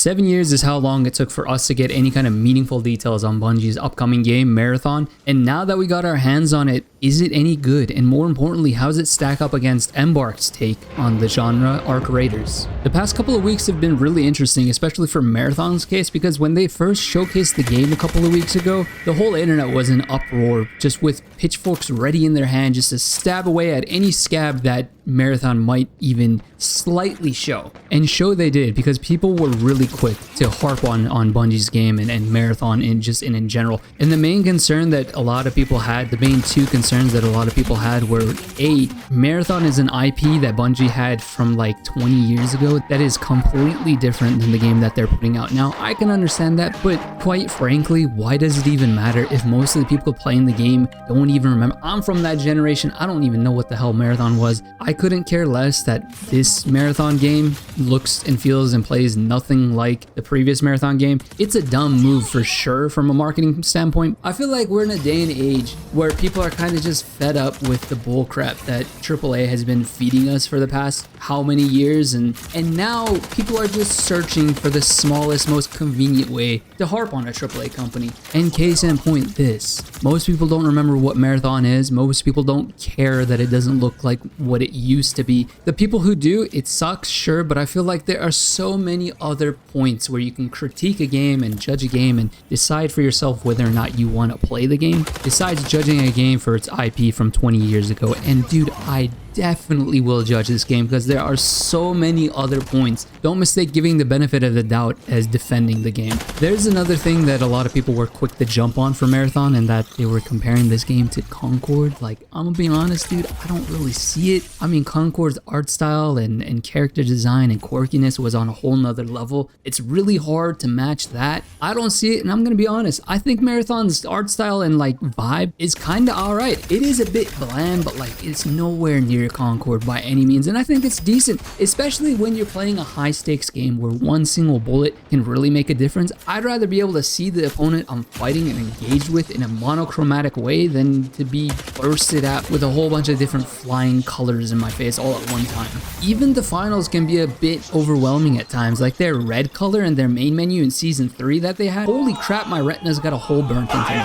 7 years is how long it took for us to get any kind of meaningful details on Bungie's upcoming game, Marathon, and now that we got our hands on it, is it any good? And more importantly, how does it stack up against Embark's take on the genre, Arc Raiders? The past couple of weeks have been really interesting, especially for Marathon's case, because when they first showcased the game a couple of weeks ago, the whole internet was in uproar, just with pitchforks ready in their hand just to stab away at any scab that Marathon might even slightly show. And show they did, because people were really quick to harp on Bungie's game and Marathon in general. And the main concern that a lot of people had, the main two concerns that a lot of people had were, A, Marathon is an IP that Bungie had from like 20 years ago that is completely different than the game that they're putting out now. I can understand that, but quite frankly, why does it even matter if most of the people playing the game don't even remember? I'm from that generation. I don't even know what the hell Marathon was. I couldn't care less that this Marathon game looks and feels and plays nothing like the previous Marathon game. It's a dumb move for sure from a marketing standpoint. I feel like we're in a day and age where people are kind of just fed up with the bullcrap that AAA has been feeding us for the past how many years, and now people are just searching for the smallest, most convenient way to harp on a AAA company. And case in point, this. Most people don't remember what Marathon is. Most people don't care that it doesn't look like what it used to be. The people who do, it sucks, sure, but I feel like there are so many other points where you can critique a game and judge a game and decide for yourself whether or not you want to play the game, besides judging a game for its IP from 20 years ago. And dude, I definitely will judge this game because there are so many other points. Don't mistake giving the benefit of the doubt as defending the game. There's another thing that a lot of people were quick to jump on for Marathon, and that they were comparing this game to Concord. Like, I'm gonna be honest, dude, I don't really see it. I mean, Concord's art style and character design and quirkiness was on a whole nother level. It's really hard to match that. I don't see it, and I'm gonna be honest, I think Marathon's art style and like vibe is kind of alright. It is a bit bland, but like it's nowhere near Concord by any means, and I think it's decent, especially when you're playing a high stakes game where one single bullet can really make a difference. I'd rather be able to see the opponent I'm fighting and engaged with in a monochromatic way than to be bursted at with a whole bunch of different flying colors in my face all at one time. Even the finals can be a bit overwhelming at times, like their red color and their main menu in season 3 that they had. Holy crap, my retina's got a hole burnt into me.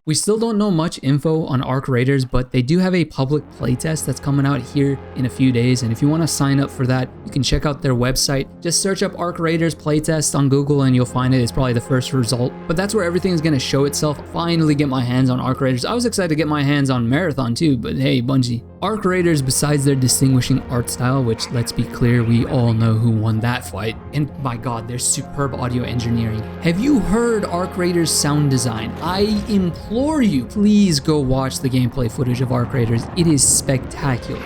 We still don't know much info on Arc Raiders, but they do have a public playtest that's coming out here in a few days, and if you want to sign up for that, you can check out their website. Just search up Arc Raiders playtest on Google and you'll find it. It's probably the first result, but that's where everything is going to show itself. Finally get my hands on Arc Raiders. I was excited to get my hands on Marathon too, but hey, Bungie. Arc Raiders, besides their distinguishing art style, which, let's be clear, we all know who won that fight, and my god, their superb audio engineering. Have you heard Arc Raiders' sound design? I implore you, please go watch the gameplay footage of Arc Raiders. It is spectacular.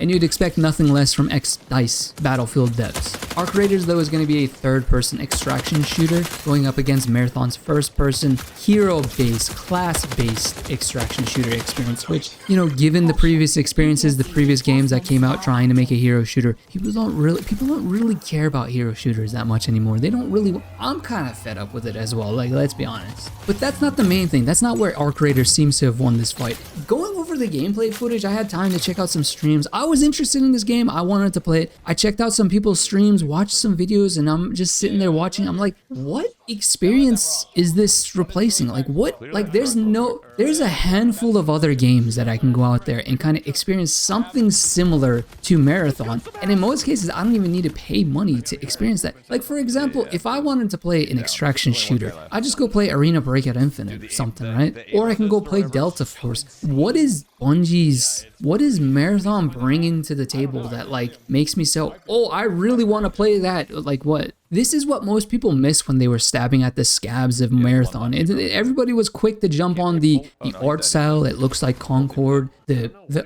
And you'd expect nothing less from ex-DICE Battlefield devs. Arc Raiders, though, is going to be a third-person extraction shooter going up against Marathon's first-person, hero-based, class-based extraction shooter experience, which, you know, given the previous experiences, the previous games that came out trying to make a hero shooter, people don't really care about hero shooters that much anymore. They don't really. I'm kind of fed up with it as well, like, let's be honest. But that's not the main thing. That's not where Arc Raiders seems to have won this fight. Going over the gameplay footage, I had time to check out some streams. I was interested in this game. I wanted to play it. I checked out some people's streams, watched some videos, and I'm just sitting there watching. I'm like, what experience is this replacing? Like, what? Like, there's a handful of other games that I can go out there and kind of experience something similar to Marathon. And in most cases, I don't even need to pay money to experience that. Like, for example, if I wanted to play an extraction shooter, I just go play Arena Breakout Infinite or something, right? Or I can go play Delta Force. What is Marathon bringing to the table that like makes me so, oh, I really want to play that? Like, what? This is what most people miss when they were stabbing at the scabs of Marathon. Everybody was quick to jump on the art style. It looks like Concord.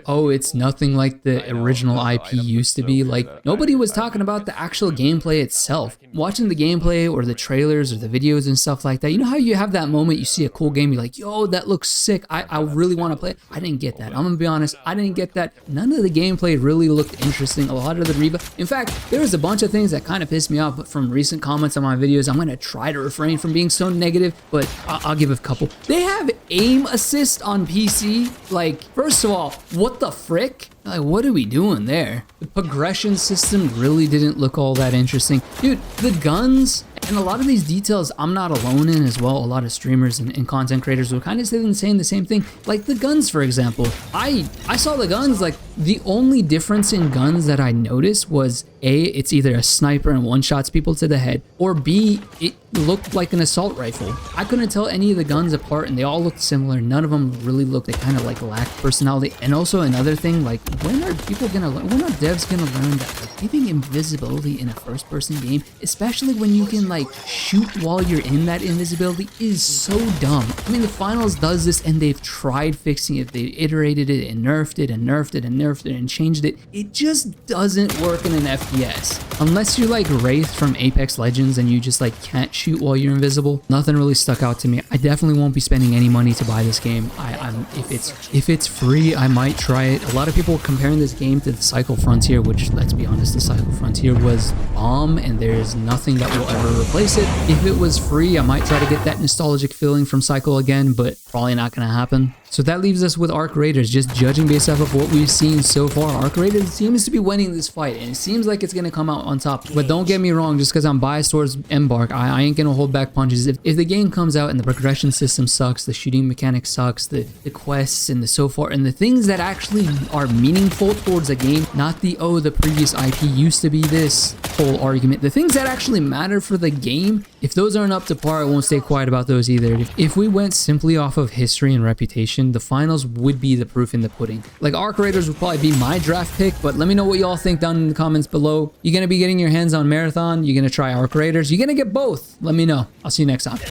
Oh, it's nothing like the original IP used to be. Like, nobody was talking about the actual gameplay itself. Watching the gameplay or the trailers or the videos and stuff like that, you know how you have that moment, you see a cool game, you're like, yo, that looks sick. I really want to play it. I didn't get that. I'm gonna be honest, I didn't get that. None of the gameplay really looked interesting. A lot of the in fact, there was a bunch of things that kind of pissed me off from recent comments on my videos. I'm gonna try to refrain from being so negative, but I'll give a couple. They have aim assist on PC. Like, first of all, what the frick? Like, what are we doing there? The progression system really didn't look all that interesting. Dude, the guns and a lot of these details I'm not alone in as well. A lot of streamers and content creators will kind of saying the same thing. Like the guns, for example. I saw the guns, like the only difference in guns that I noticed was A, it's either a sniper and one-shots people to the head, or B, it looked like an assault rifle. I couldn't tell any of the guns apart and they all looked similar. None of them really looked, they kind of like lacked personality. And also another thing, like when are people gonna learn, when are devs gonna learn that like, giving invisibility in a first-person game, especially when you can like shoot while you're in that invisibility, is so dumb. I mean, the finals does this and they've tried fixing it. They iterated it and nerfed it and nerfed it and nerfed it and changed it. It just doesn't work in an FPS. Unless you're like Wraith from Apex Legends and you just like can't shoot while you're invisible. Nothing really stuck out to me. I definitely won't be spending any money to buy this game. If it's free, I might try it. A lot of people are comparing this game to the Cycle Frontier, which, let's be honest, the Cycle Frontier was bomb and there's nothing that will ever replace it. If it was free, I might try to get that nostalgic feeling from Cycle again, but probably not gonna happen. So that leaves us with Arc Raiders. Just judging based off of what we've seen so far, Arc Raiders seems to be winning this fight, and it seems like it's gonna come out on top. But don't get me wrong, just because I'm biased towards Embark, I ain't gonna hold back punches. If the game comes out and the progression system sucks, the shooting mechanic sucks, the quests and the so far, and the things that actually are meaningful towards a game, not the, oh, the previous IP used to be this whole argument. The things that actually matter for the game, if those aren't up to par, I won't stay quiet about those either. If we went simply off of history and reputation, the finals would be the proof in the pudding. Like, Arc Raiders would probably be my draft pick, but let me know what y'all think down in the comments below. You gonna be getting your hands on Marathon? You gonna try Arc Raiders? You gonna get both? Let me know. I'll see you next time.